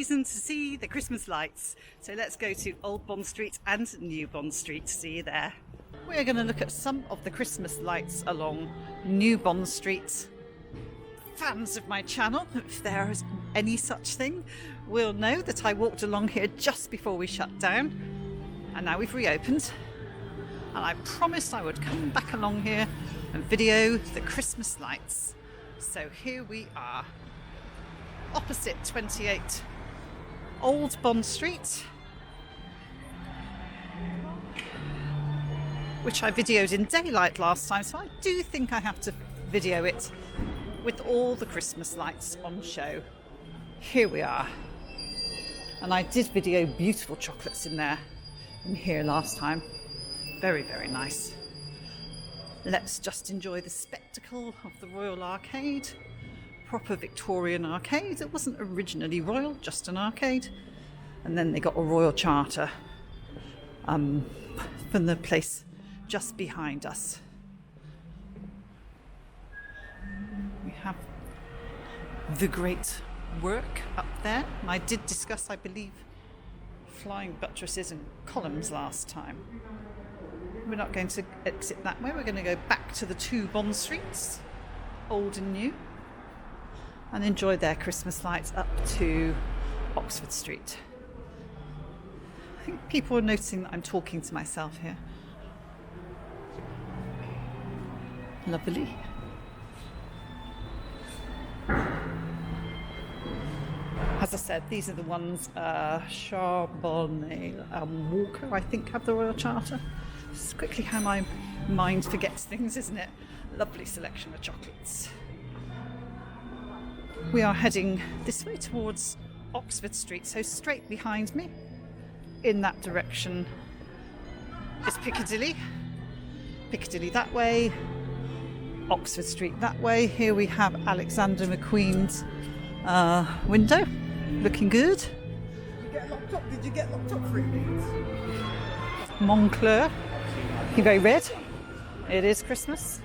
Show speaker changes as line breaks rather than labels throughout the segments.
season to see the Christmas lights. So let's go to Old Bond Street and New Bond Street to see you there. We're going to look at some of the Christmas lights along New Bond Street. Fans of my channel, if there is any such thing, will know that I walked along here just before we shut down, and now we've reopened, and I promised I would come back along here and video the Christmas lights. So here we are, opposite 28 Old Bond Street, which I videoed in daylight last time, so I do think I have to video it with all the Christmas lights on show. Here we are. And I did video beautiful chocolates in here last time. Very, very nice. Let's just enjoy the spectacle of the Royal Arcade. Proper Victorian arcade. It wasn't originally royal, just an arcade. And then they got a royal charter from the place just behind us. We have the great work up there. And I did discuss, I believe, flying buttresses and columns last time. We're not going to exit that way. We're going to go back to the two Bond Streets, old and new, and enjoy their Christmas lights up to Oxford Street. I think people are noticing that I'm talking to myself here. Lovely. As I said, these are the ones Charbonnet Walker, I think, have the Royal Charter. This is quickly how my mind forgets things, isn't it? Lovely selection of chocolates. We are heading this way towards Oxford Street, so straight behind me, in that direction, is Piccadilly. Piccadilly that way, Oxford Street that way. Here we have Alexander McQueen's window, looking good.
Did you get locked up for it?
Moncler, looking very red. It is Christmas.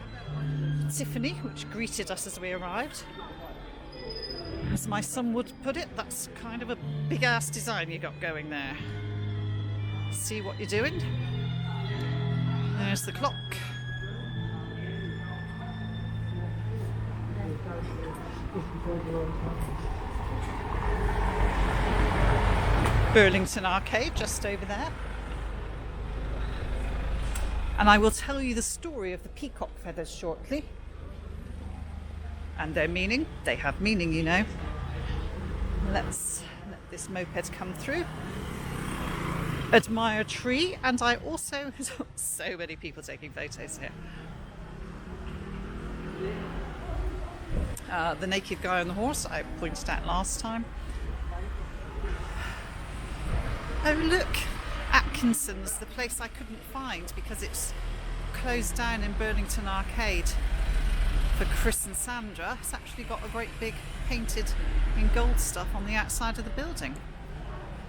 Tiffany, which greeted us as we arrived. As my son would put it, that's kind of a big ass design you got going there. See what you're doing? There's the clock. Burlington Arcade just over there. And I will tell you the story of the peacock feathers shortly. And their meaning. They have meaning, you know. Let's let this moped come through. Admire tree, and I also so many people taking photos here. The naked guy on the horse I pointed out last time. Oh look, Atkinson's, the place I couldn't find because it's closed down in Burlington Arcade for Chris and Sandra. It's actually got a great big painted in gold stuff on the outside of the building.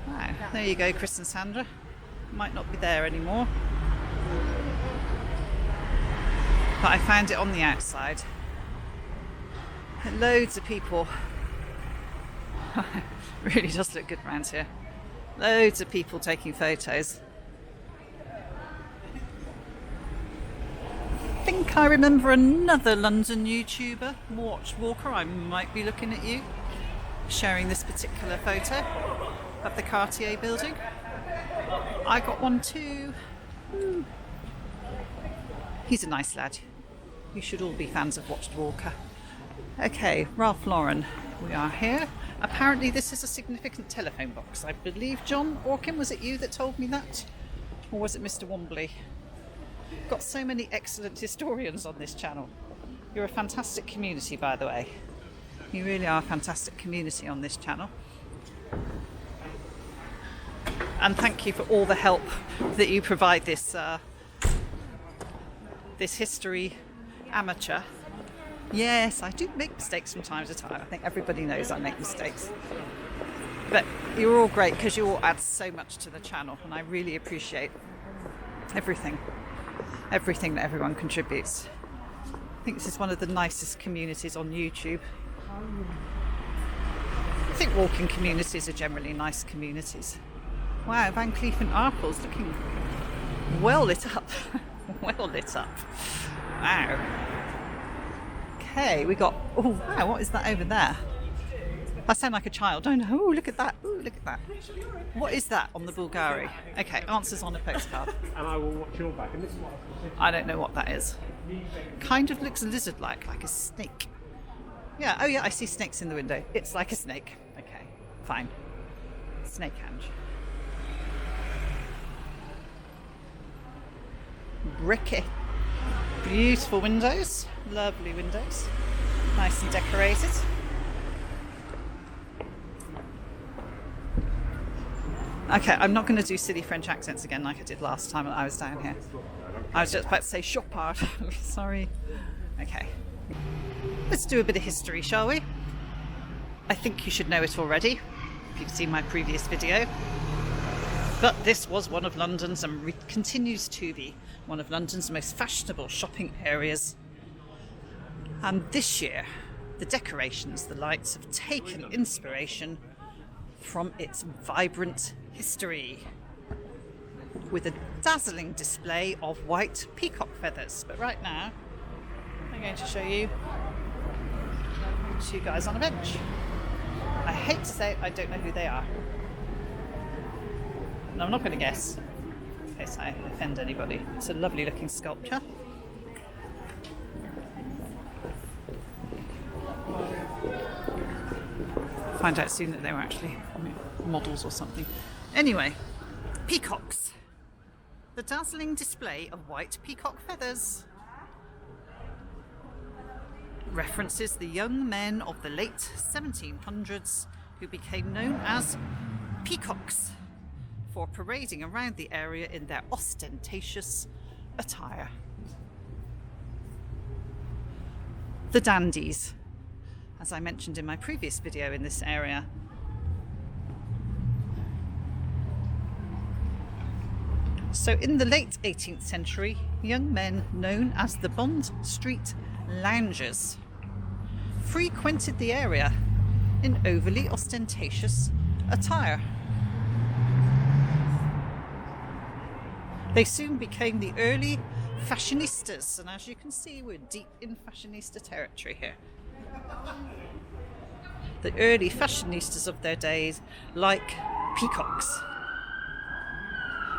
Wow, there you go, Chris and Sandra. Might not be there anymore, but I found it on the outside. And loads of people. Really does look good around here. Loads of people taking photos. I think I remember another London YouTuber, Watch Walker, I might be looking at you, sharing this particular photo of the Cartier building. I got one too. He's a nice lad. You should all be fans of Watch Walker. Okay, Ralph Lauren, we are here. Apparently this is a significant telephone box. I believe, John Orkin, was it you that told me that? Or was it Mr. Wombley? Got so many excellent historians on this channel. You're a fantastic community, by the way. You really are a fantastic community on this channel. And thank you for all the help that you provide this this history amateur. Yes, I do make mistakes from time to time. I think everybody knows I make mistakes. But you're all great because you all add so much to the channel, and I really appreciate everything that everyone contributes. I think this is one of the nicest communities on YouTube. think walking communities are generally nice communities. Wow, Van Cleef and Arpels looking well lit up. Well lit up. Wow. Okay, we got... Oh, wow, what is that over there? I sound like a child, don't I? Oh, look at that. Oh, look at that. What is that on the Bulgari? Okay, answers on a postcard.
And I will watch your back. And this is what
I don't know what that is. Kind of looks lizard-like, like a snake. Yeah, oh yeah, I see snakes in the window. It's like a snake. Okay, fine. Snake hand. Bricky. Beautiful windows. Lovely windows. Nice and decorated. Okay, I'm not going to do silly French accents again like I did last time I was down here. I was just about to say chopard. Sorry. Okay. Let's do a bit of history, shall we? I think you should know it already, if you've seen my previous video. But this was one of London's, and continues to be, one of London's most fashionable shopping areas. And this year, the decorations, the lights, have taken inspiration from its vibrant history, with a dazzling display of white peacock feathers. But right now, I'm going to show you two guys on a bench. I hate to say it, I don't know who they are. And I'm not going to guess, in case I offend anybody. It's a lovely looking sculpture. Find out soon that they were actually models or something. Anyway, peacocks. The dazzling display of white peacock feathers references the young men of the late 1700s who became known as peacocks for parading around the area in their ostentatious attire. The dandies, as I mentioned in my previous video in this area. So in the late 18th century, young men known as the Bond Street Loungers frequented the area in overly ostentatious attire. They soon became the early fashionistas, and as you can see, we're deep in fashionista territory here. The early fashionistas of their days, like peacocks.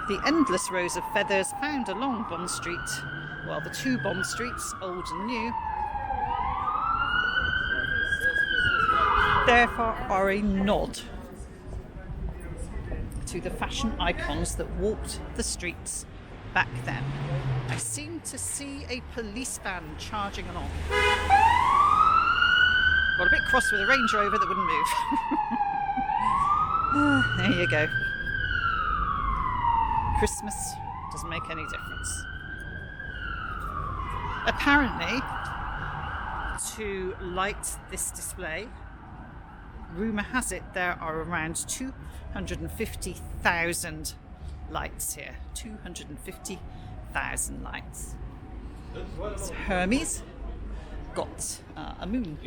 The endless rows of feathers found along Bond Street, well, the two Bond Streets, old and new, therefore are a nod to the fashion icons that walked the streets back then. I seem to see a police van charging along. Got a bit cross with a Range Rover that wouldn't move. There you go. Christmas doesn't make any difference. Apparently, to light this display, rumour has it there are around 250,000 lights here. 250,000 lights. So Hermes got a moon,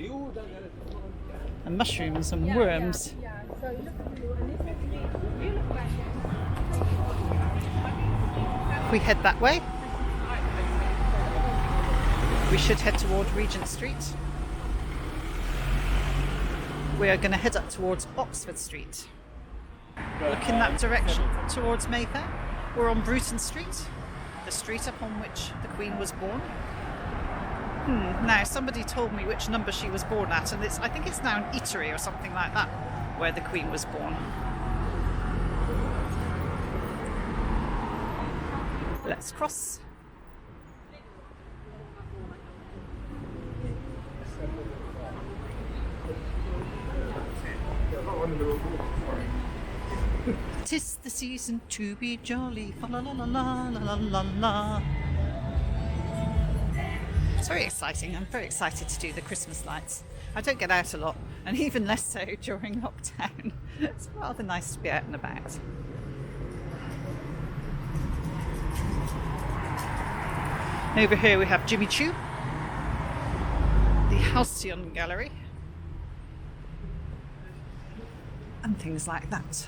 and mushrooms and worms. If we head that way, we should head toward Regent Street. We are going to head up towards Oxford Street. Look in that direction towards Mayfair. We're on Bruton Street, the street upon which the Queen was born. Now, somebody told me which number she was born at, and I think it's now an eatery or something like that, where the Queen was born. Let's cross. "'Tis the season to be jolly, fa la la la la la la la." It's very exciting. I'm very excited to do the Christmas lights. I don't get out a lot, and even less so during lockdown. It's rather nice to be out and about. Over here we have Jimmy Choo, the Halcyon Gallery. and things like that.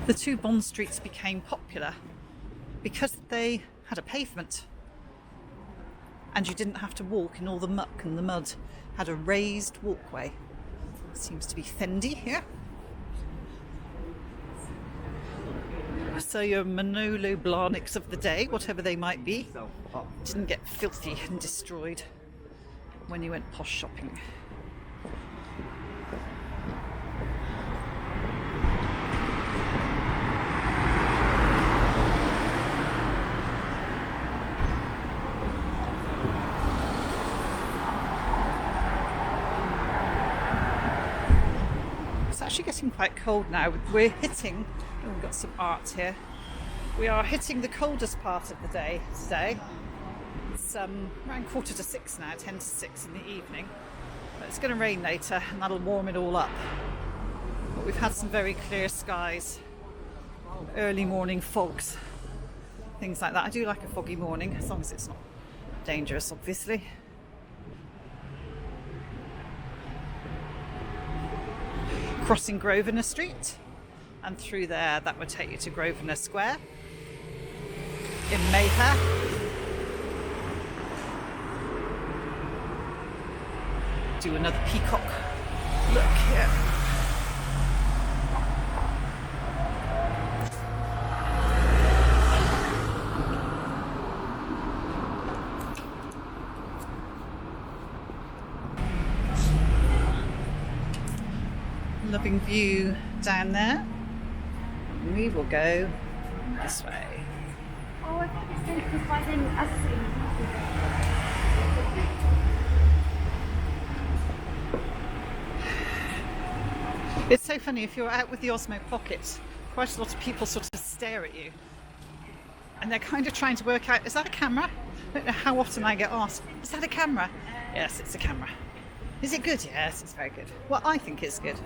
The two Bond Streets became popular because they had a pavement and you didn't have to walk in all the muck and the mud. Had a raised walkway. Seems to be Fendi here. So your Manolo Blahniks of the day, whatever they might be, didn't get filthy and destroyed when you went posh shopping. It's actually getting quite cold now. We're hitting, oh, we've got some art here. We are hitting the coldest part of the day today. It's around 5:45 now, 10 to 6 in the evening. But it's going to rain later and that'll warm it all up. But we've had some very clear skies, early morning fogs, things like that. I do like a foggy morning, as long as it's not dangerous, obviously. Crossing Grosvenor Street, and through there that would take you to Grosvenor Square in Mayfair. Do another peacock look here. Loving view down there. We will go this way.
Oh, I think it's safe because I didn't
It's so funny, if you're out with the Osmo Pocket, quite a lot of people sort of stare at you. And they're kind of trying to work out, is that a camera? I don't know how often I get asked, is that a camera? Yes, it's a camera. Is it good? Yes, it's very good. Well, I think it's good.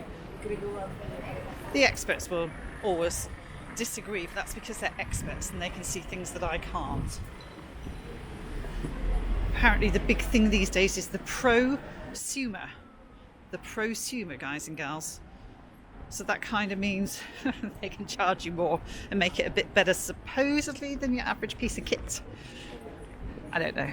The experts will always disagree, but that's because they're experts and they can see things that I can't. Apparently the big thing these days is the prosumer. The prosumer, guys and gals. So that kind of means they can charge you more and make it a bit better, supposedly, than your average piece of kit. I don't know.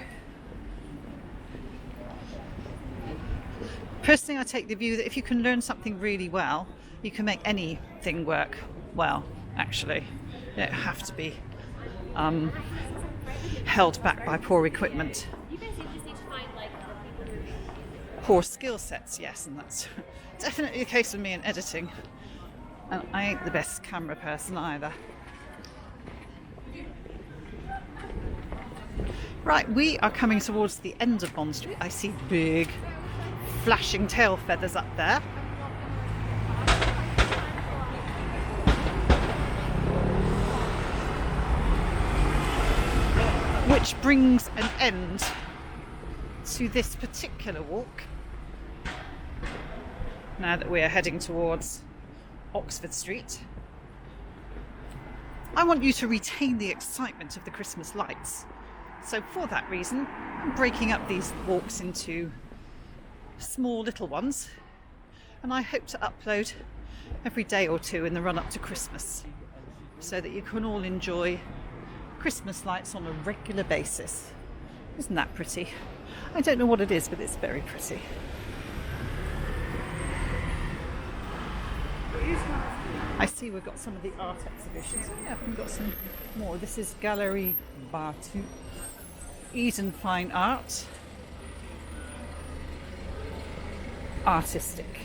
Personally, I take the view that if you can learn something really well, you can make anything work well, actually. You don't have to be held back by poor equipment. Poor skill sets, yes, and that's definitely the case with me in editing. And I ain't the best camera person either. Right, we are coming towards the end of Bond Street. I see big flashing tail feathers up there. Which brings an end to this particular walk. Now that we are heading towards Oxford Street. I want you to retain the excitement of the Christmas lights. So for that reason, I'm breaking up these walks into small little ones, and I hope to upload every day or two in the run up to Christmas so that you can all enjoy Christmas lights on a regular basis. Isn't that pretty? I don't know what it is, but it's very pretty. I see we've got some of the art exhibitions. Oh yeah, we've got some more. This is Gallery Bruton, Eden Fine Art. Artistic.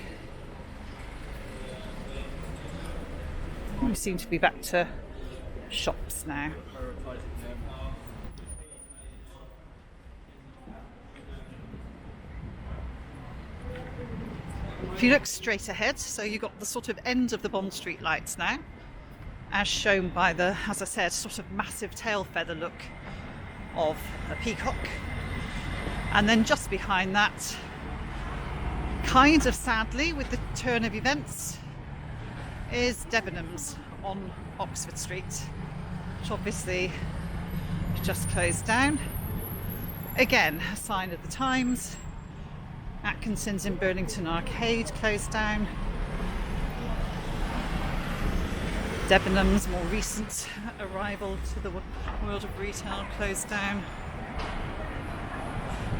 We seem to be back to shops now. If you look straight ahead, so you've got the sort of end of the Bond Street lights now, as shown by the, as I said, sort of massive tail feather look of a peacock. And then just behind that, kind of sadly with the turn of events, is Debenhams on Oxford Street, which obviously just closed down. Again, a sign of the times. Atkinson's in Burlington Arcade closed down. Debenham's more recent arrival to the world of retail closed down.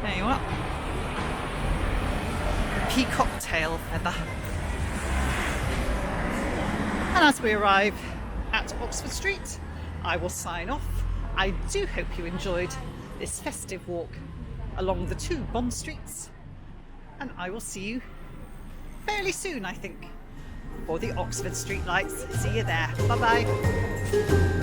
There you are. Peacock tail feather. And as we arrive at Oxford Street, I will sign off. I do hope you enjoyed this festive walk along the two Bond Streets, and I will see you fairly soon, I think, for the Oxford Street lights. See you there. Bye bye.